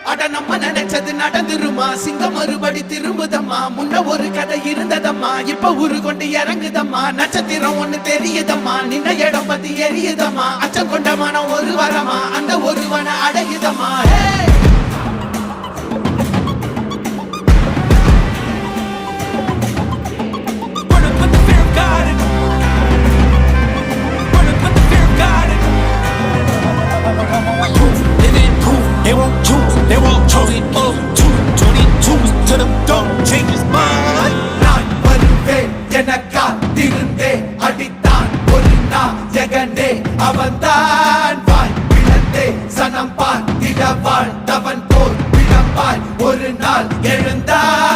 அட நம்ம நினைச்சது நடந்துருமா சிங்கம் மறுபடி திரும்புதம்மா முன்ன ஒரு கதை இருந்ததம்மா இப்ப உரு கொண்டு இறங்குதம்மா நட்சத்திரம் ஒண்ணு தெரியுதம்மா நின்ன இடம் பத்தி எரியுதம்மா அச்சம் கொண்ட மனம் ஒரு வரமா அந்த ஒருவனை அடையுதம்மா They won't choose, they won't choose it up. 222 to the door, change his mind. நான் வருவேன் எனக்கா திருந்தே அடித்தான் ஒரு நாள் ஜெகனே அவன்தான் வாய் பிளந்தே சனம் பார்த்திட வாழ்ந்தவன் போல் விளம்பாய் ஒரு நாள் எழுந்தான்